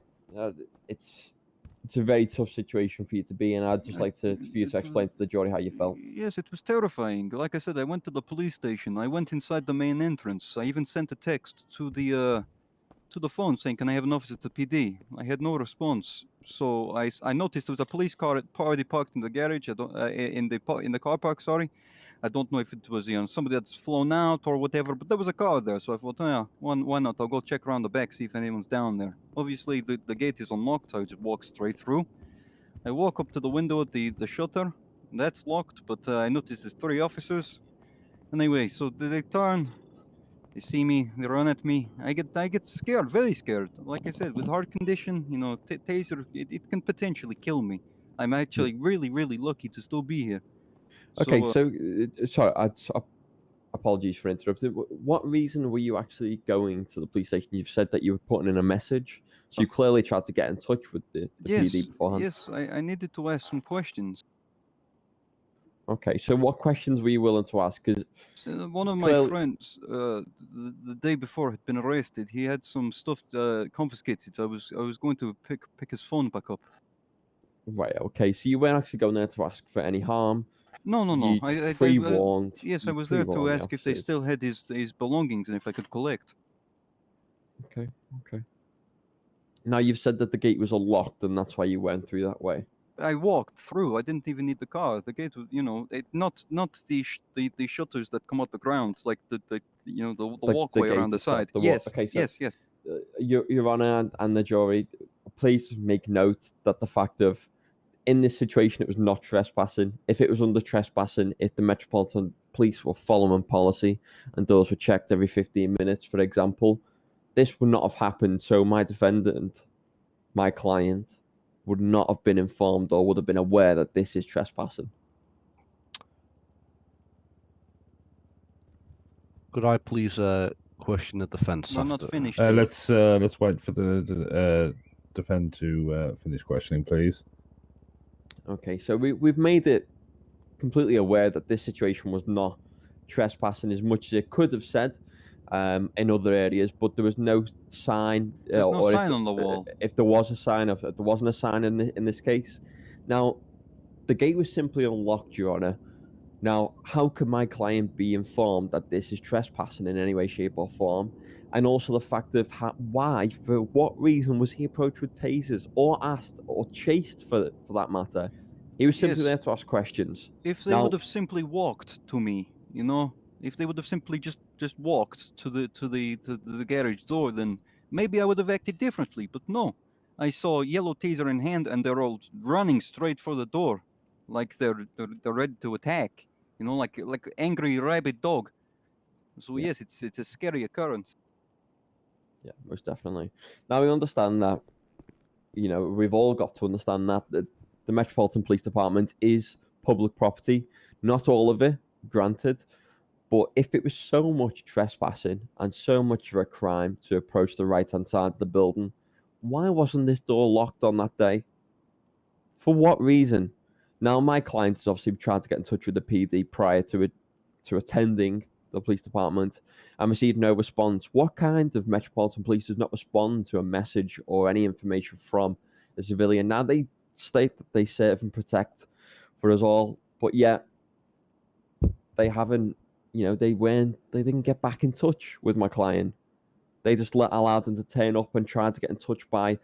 It's a very tough situation for you to be in. I'd just like for you to explain to the jury how you felt. Yes, it was terrifying. Like I said, I went to the police station. I went inside the main entrance. I even sent a text to the phone saying, "Can I have an officer to PD?" I had no response. So I noticed there was a police car already parked in the garage. I don't in the car park. Sorry, I don't know if it was somebody that's flown out or whatever. But there was a car there, so I thought, yeah, why not? I'll go check around the back, see if anyone's down there. Obviously, the gate is unlocked. So I just walk straight through. I walk up to the window at the shutter. That's locked, but I notice there's 3 officers. Anyway, so they turn. They see me, they run at me. I get scared, very scared. Like I said, with heart condition, taser, it can potentially kill me. I'm actually really, really lucky to still be here. Okay, So, sorry, apologies for interrupting. What reason were you actually going to the police station? You've said that you were putting in a message, so you clearly tried to get in touch with the PD beforehand. yes, I needed to ask some questions. Okay, so what questions were you willing to ask? Because One of my friends, the day before, had been arrested. He had some stuff confiscated. I was going to pick his phone back up. Right, okay, so you weren't actually going there to ask for any harm. No. I pre-warned. Yes, I was there to ask if they still had his belongings and if I could collect. Okay. Now you've said that the gate was unlocked and that's why you went through that way. I walked through. I didn't even need the car. The gate was, not the shutters that come out the ground, like the walkway around the side. Yes. Okay, so, yes. Your Honor and the jury, please make note that the fact of in this situation it was not trespassing. If it was under trespassing, if the Metropolitan Police were following policy and doors were checked every 15 minutes, for example, this would not have happened. So my defendant, my client, would not have been informed or would have been aware that this is trespassing. could I please question the defense? We're not after? finished. Let's wait for the defend to finish questioning, please. Okay, so we've made it completely aware that this situation was not trespassing as much as it could have said in other areas, but there was no sign. There's no sign on the wall. If there was a sign, if there wasn't a sign in this case. Now, the gate was simply unlocked, Your Honor. Now, how could my client be informed that this is trespassing in any way, shape, or form? And also the fact of why, for what reason was he approached with tasers or asked or chased for that matter? He was simply there to ask questions. If they would have simply walked to me, if they would have simply just walked to the garage door, then maybe I would have acted differently. But no, I saw a yellow taser in hand, and they're all running straight for the door, like they're ready to attack. Like angry rabid dog. So yes, it's a scary occurrence. Yeah, most definitely. Now we understand that, we've all got to understand that the Metropolitan Police Department is public property. Not all of it, granted. But if it was so much trespassing and so much of a crime to approach the right-hand side of the building, why wasn't this door locked on that day? For what reason? Now, my client has obviously tried to get in touch with the PD prior to attending the police department and received no response. What kind of Metropolitan Police does not respond to a message or any information from a civilian? Now, they state that they serve and protect for us all, but yet they haven't, they didn't get back in touch with my client. They just allowed them to turn up and try to get in touch by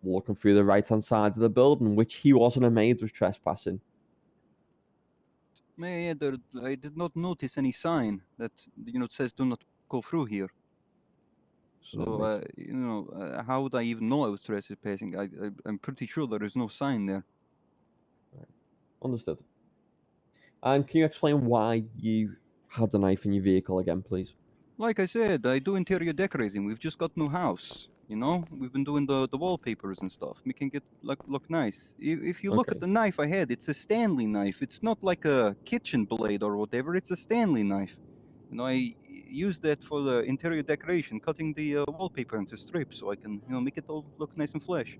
walking through the right-hand side of the building, which he wasn't amazed was trespassing. I did not notice any sign that it says "Do not go through here." So how would I even know I was trespassing? I'm pretty sure there is no sign there. Right. Understood. And can you explain why you had the knife in your vehicle again, please? Like I said, I do interior decorating. We've just got new house. You know, we've been doing the wallpapers and stuff, making it look nice. If you look Okay. at the knife I had, it's a Stanley knife. It's not like a kitchen blade or whatever. It's a Stanley knife. You know, I use that for the interior decoration, cutting the wallpaper into strips, so I can make it all look nice and fresh.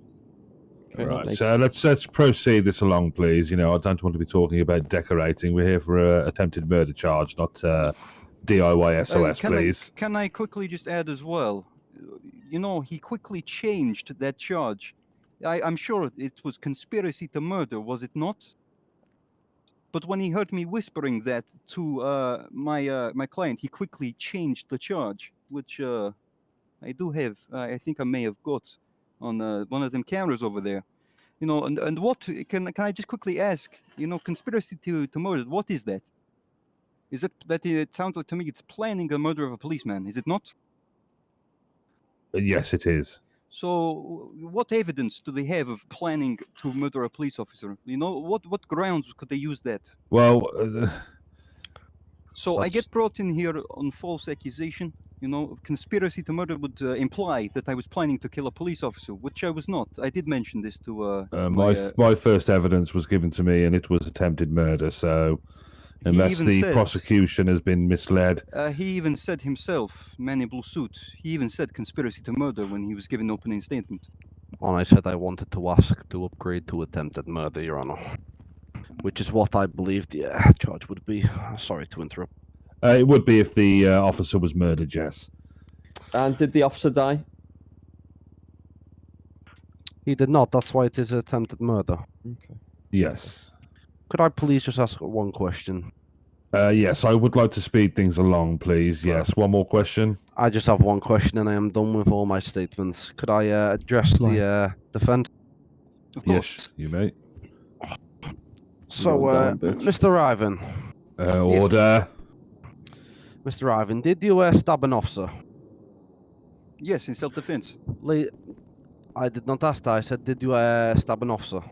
Okay, Right, makes- so let's proceed this along, please. You know, I don't want to be talking about decorating. We're here for a attempted murder charge, not DIY SOS, please. Can I quickly just add as well? You know, he quickly changed that charge. I'm sure it was conspiracy to murder, was it not? But when he heard me whispering that to my client, he quickly changed the charge, which I do have. I think I may have got on one of them cameras over there. You know, and what can I just quickly ask? You know, conspiracy to murder. What is that? Is it that it sounds like to me it's planning a murder of a policeman? Is it not? Yes, it is. So, what evidence do they have of planning to murder a police officer? You know, what grounds could they use that? Well, So I That's- get brought in here on false accusation. You know, conspiracy to murder would imply that I was planning to kill a police officer, which I was not. I did mention this to my first evidence was given to me, and it was attempted murder. So, unless even the said- prosecution has been misled, he even said himself, man in blue suit, he even said conspiracy to murder when he was giving opening statement. And I said I wanted to ask to upgrade to attempted murder, Your Honor. Which is what I believed the charge would be. Sorry to interrupt. it would be if the officer was murdered. Yes. And did the officer die? He did not, that's why it is attempted murder. Okay. Yes. Could I please just ask one question? Yes, I would like to speed things along, please. Yes. One more question. I just have one question and I am done with all my statements. Could I address the defense? Of course. Yes, you may. You're down, bitch. Mr. Ivan. Order. Mr. Ivan, did you stab an officer? Yes, in self-defense. I did not ask that. I said, did you stab an officer?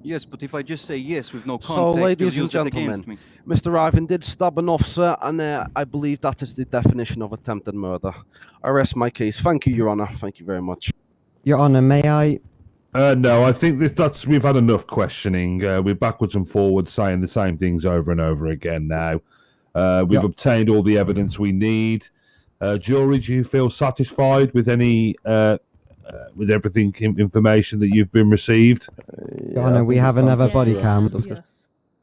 Yes, but if I just say yes with no So, context, ladies they'll and use it against gentlemen, me. Mr. Ivan did stab an officer, and I believe that is the definition of attempted murder. I rest my case. Thank you, Your Honor. Thank you very much. Your Honor, may I? No, I think we've had enough questioning. We're backwards and forwards saying the same things over and over again now. We've obtained all the evidence we need. Jury, do you feel satisfied with any with everything information that you've been received? Your Honor, we have another body cam. Yes.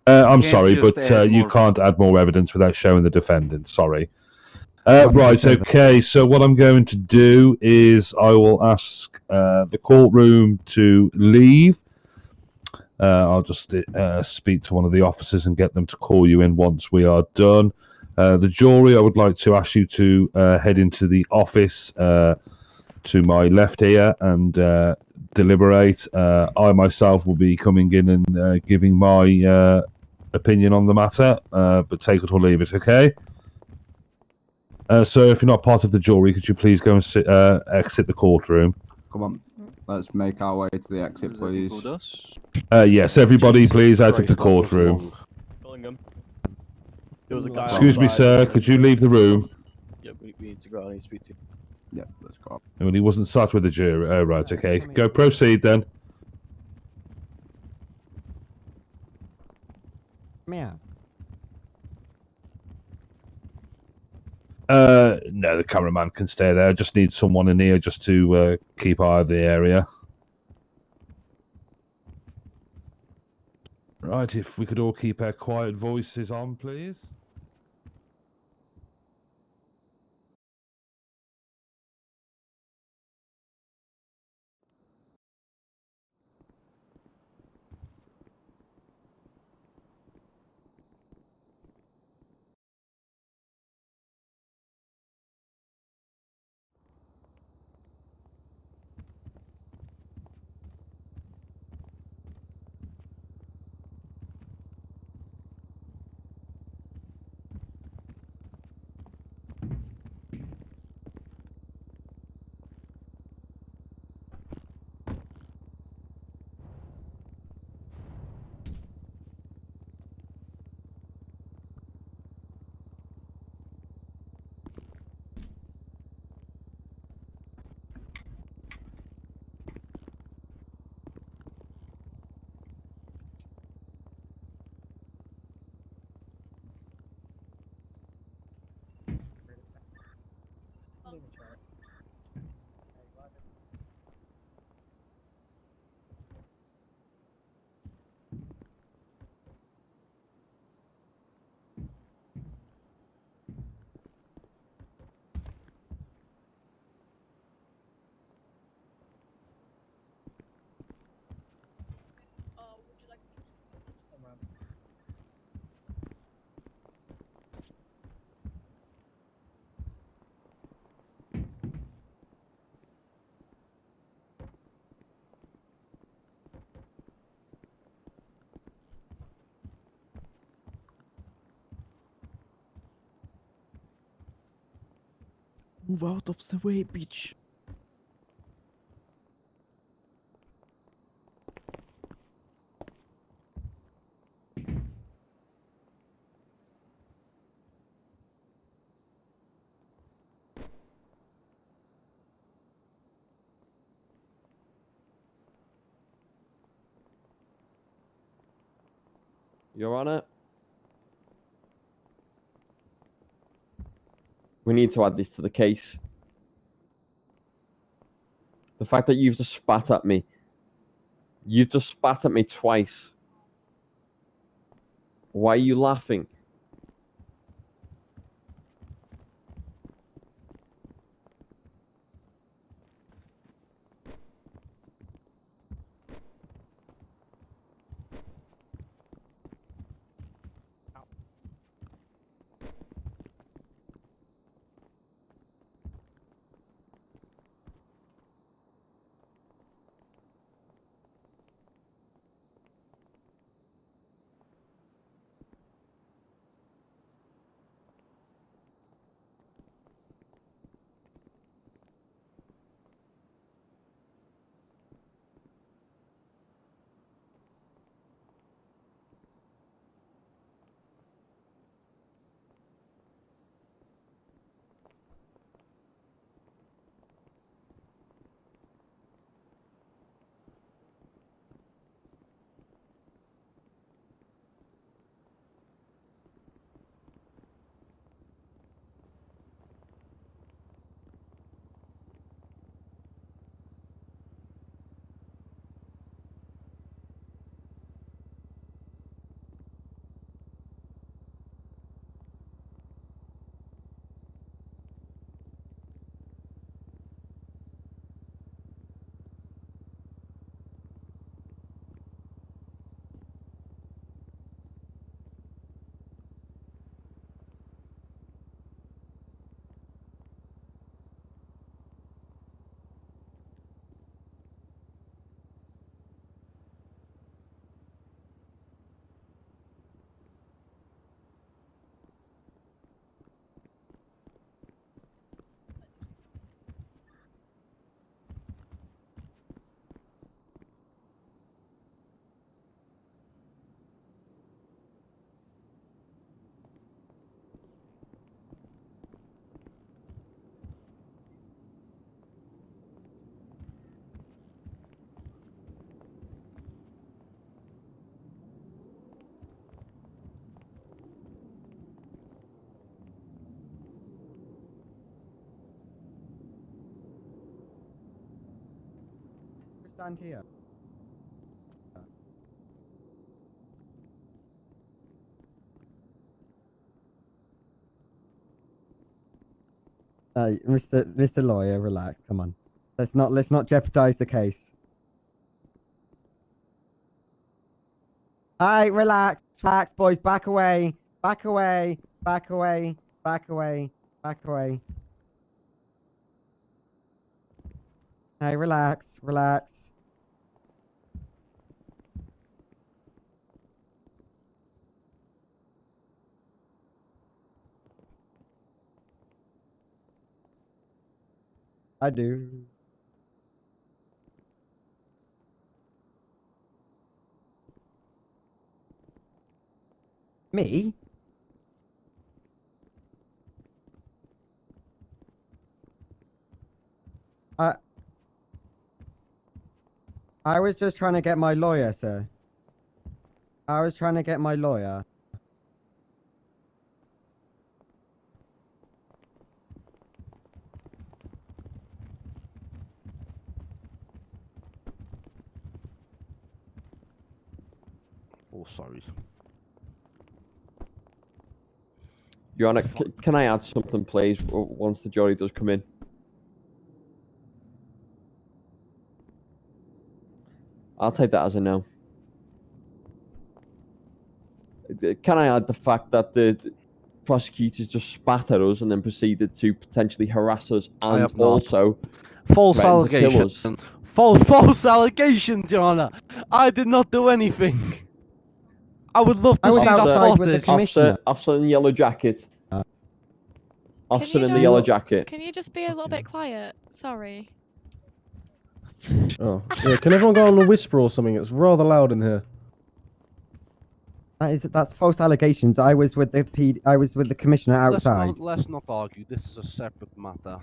I'm Can't sorry, just but add you more. can't add more evidence without showing the defendant. Sorry. Right, Right, so- okay. So what I'm going to do is I will ask the courtroom to leave. I'll just speak to one of the officers and get them to call you in once we are done. The jury, I would like to ask you to head into the office to my left here and deliberate. I myself will be coming in and giving my opinion on the matter, but take it or leave it, okay? So if you're not part of the jury, could you please go and exit the courtroom? Come on, let's make our way to the exit, Does that please. include us? Yes, everybody, Jesus please out of Christ, the that was courtroom. long. There was a guy Excuse me, outside. sir. Could you leave the room? Yeah, we need to go. I need to speak to you. Yeah, let's go. When he wasn't sat with the jury. Oh, right, okay. Go proceed then. Meow. No, the cameraman can stay there. I just need someone in here just to keep eye of the area. Right, if we could all keep our quiet voices on, please. Move out of the way, bitch. Your Honor, we need to add this to the case. The fact that you've just spat at me. You've just spat at me twice. Why are you laughing? Stand here. Mr. Lawyer, relax. Come on. Let's not jeopardize the case. All right, relax, boys. Back away. Back away. Back away. Back away. Back away. Hey, relax. Relax. I do. Me? I was just trying to get my lawyer, sir. I was trying to get my lawyer. sorry. Your Honor, can I add something, please, once the jury does come in? I'll take that as a no. Can I add the fact that the prosecutors just spat at us and then proceeded to potentially harass us I and have not. also False threaten to kill allegations. us? False allegations, Your Honor. I did not do anything. I would love to I was see that outside with the footage. commissioner. Officer in the yellow jacket. Officer in the yellow jacket. Can you just be a little bit quiet? Sorry. Oh, yeah. Can everyone go on a whisper or something? It's rather loud in here. That's false allegations. I was with the commissioner outside. Let's not argue. This is a separate matter.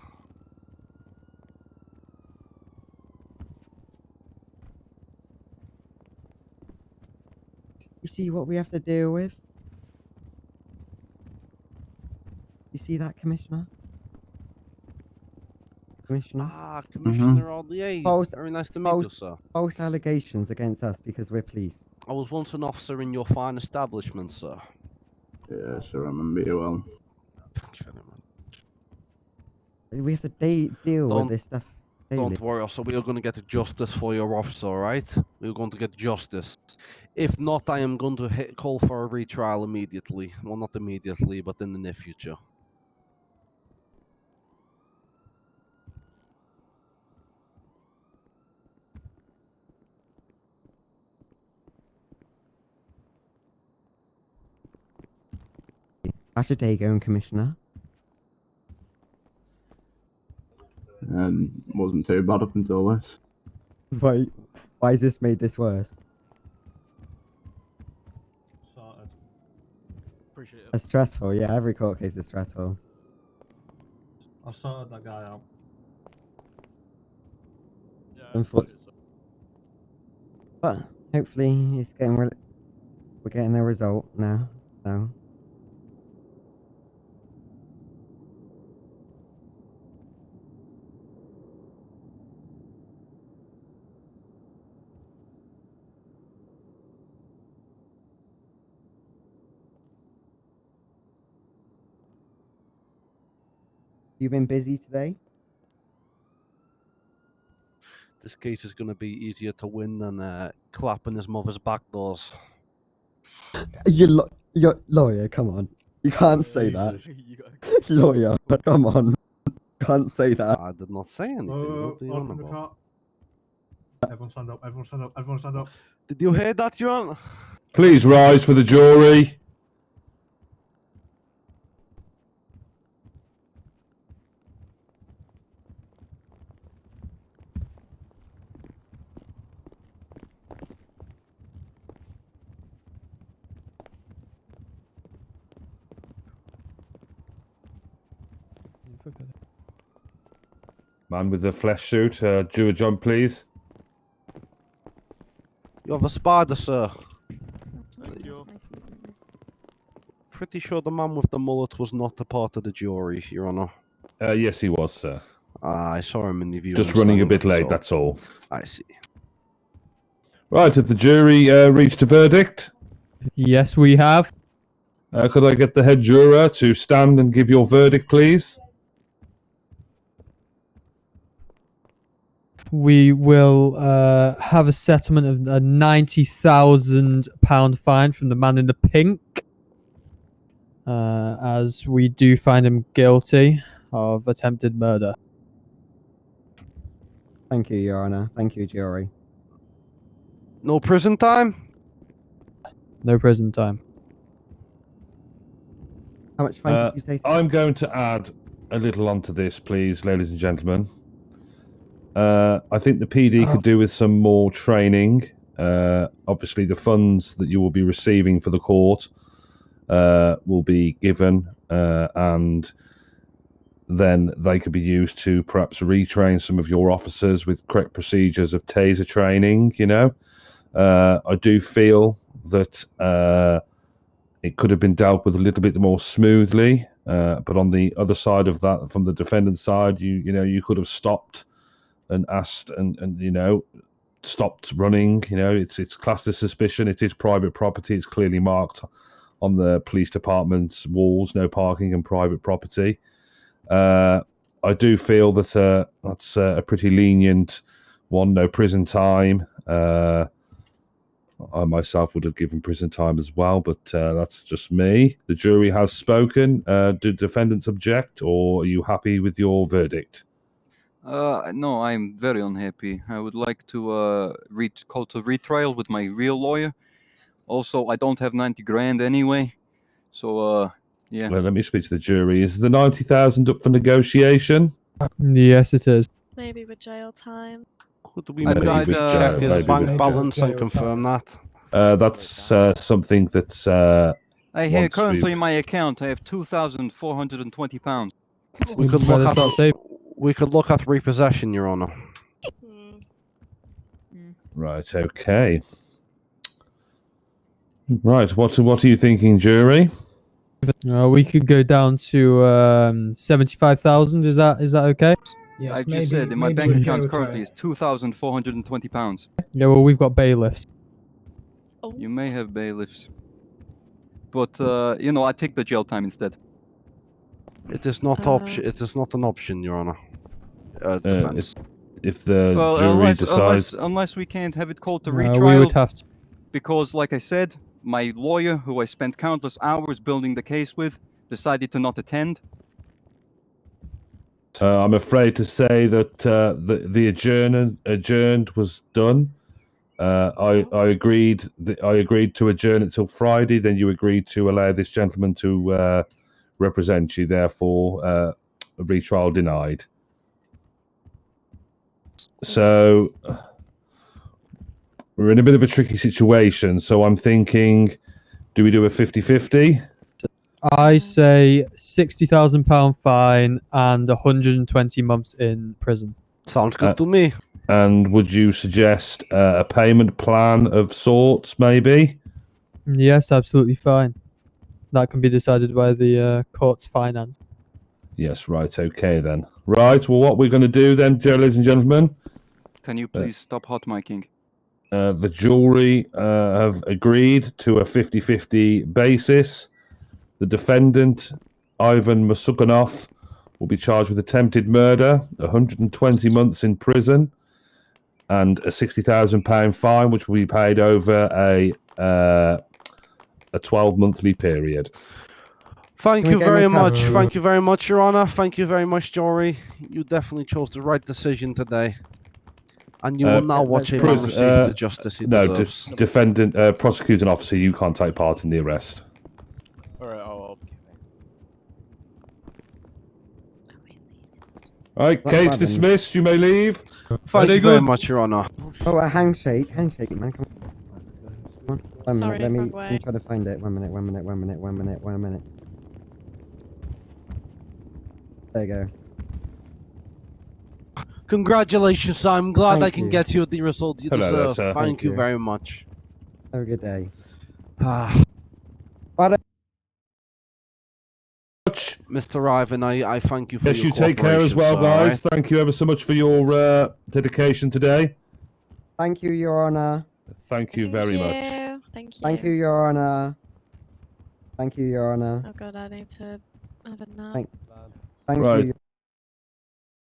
You see what we have to deal with? You see that, Commissioner? Commissioner? Ah, Commissioner Orlier. False- Very nice to meet you, sir. False allegations against us because we're police. I was once an officer in your fine establishment, sir. Yes, I remember you well. Thank you very much. We have to deal Don't- with this stuff daily. Don't worry, officer. We are going to get justice for your officer, all right? We are going to get justice. If not, I am going to call for a retrial immediately. Well, not immediately, but in the near future. How's your day going, Commissioner? Wasn't too bad up until this. Why has this made this worse? Appreciate it. It's stressful, yeah. Every court case is stressful. I sorted that guy out. Yeah, Unfortunately. But hopefully it's getting we're getting a result now. So you been busy today? This case is going to be easier to win than clapping his mother's back doors. Your lawyer, come on. You can't say that. Lawyer, come on. Can't say that. I did not say anything. What do you on about? Everyone stand up, everyone stand up, everyone stand up. Did you hear that, Your Honor? Please rise for the jury. Man with the flesh suit, do a jump, please. You have a spider, sir. Thank you. Pretty sure the man with the mullet was not a part of the jury, Your Honor. Yes, he was, sir. I saw him in the view. Just running a bit late, that's all. I see. Right, have the jury reached a verdict? Yes, we have. Could I get the head juror to stand and give your verdict, please? We will have a settlement of a £90,000 fine from the man in the pink, as we do find him guilty of attempted murder. Thank you, Your Honor. Thank you, jury. No prison time? No prison time. How much fine did you say? Sir? I'm going to add a little onto this, please, ladies and gentlemen. I think the PD could do with some more training. Obviously, the funds that you will be receiving for the court will be given, and then they could be used to perhaps retrain some of your officers with correct procedures of taser training. You know, I do feel that it could have been dealt with a little bit more smoothly, but on the other side of that, from the defendant's side, you know, you could have stopped and asked and you know, stopped running. You know, it's classed as suspicion. It is private property. It's clearly marked on the police department's walls: no parking and private property. I do feel that that's a pretty lenient one. No prison time. I myself would have given prison time as well, but that's just me. The jury has spoken. Do defendants object, or are you happy with your verdict? No, I'm very unhappy. I would like to call to retrial with my real lawyer. Also, I don't have 90 grand anyway, so yeah. Well, let me speak to the jury. Is the 90,000 up for negotiation? Yes, it is. Maybe with jail time. Could we Maybe maybe with check his maybe bank with balance and confirm that? That's something that's. I have once currently we've- in my account. I have £2,420. We could Better look start at saving. repossession, Your Honor. Right. Okay. Right. What are you thinking, jury? We could go down to 75,000. Is that okay? Yeah, I just said in my bank account currently is £2,420. Yeah. Well, we've got bailiffs. You may have bailiffs, but I take the jail time instead. It is not It is not an option, Your Honor. Defense. If the Well, jury decides, unless we can't have it called to We retrial, would have to. because, like I said, my lawyer, who I spent countless hours building the case with, decided to not attend. I'm afraid to say that the adjourned was done. I agreed. I agreed to adjourn it till Friday. Then you agreed to allow this gentleman to represent you. Therefore, a retrial denied. So we're in a bit of a tricky situation. So I'm thinking, do we do a 50-50? I say £60,000 fine and 120 months in prison. Sounds good to me. And would you suggest a payment plan of sorts, maybe? Yes, absolutely fine. That can be decided by the court's finance. Yes, right. Okay, then. Right. Well, what we're going to do then, ladies and gentlemen, Can you please stop hot micing? the jury have agreed to a 50-50 basis. The defendant, Ivan Masukanov, will be charged with attempted murder, 120 months in prison, and a £60,000 fine, which will be paid over a 12-monthly period. Thank Can we you get very him a much. card? Thank you very much, Your Honor. Thank you very much, jury. You definitely chose the right decision today. And you will now watch him receive the justice he deserves. Defendant, prosecuting officer, you can't take part in the arrest. Alright, I'll Right, That's case fine, then. dismissed. You may leave. Thank you very much, Your Honor. Oh, a handshake, man. Come on. One Sorry, minute, wrong let way. me try to find it. One minute. There you go. Congratulations, sir. I'm glad Thank I can you. get you the result you Hello there, deserve. sir. Thank Thank you you. very much. Have a good day. Mr. Ivan, I thank you for Yes, your you take care as cooperation, well, sir, guys. alright? Thank you ever so much for your dedication today. Thank you, Your Honor. Thank you very much. Thank you. Thank you, Your Honor. Thank you, Your Honor. Oh god, I need to have a nap. Thank Right. you.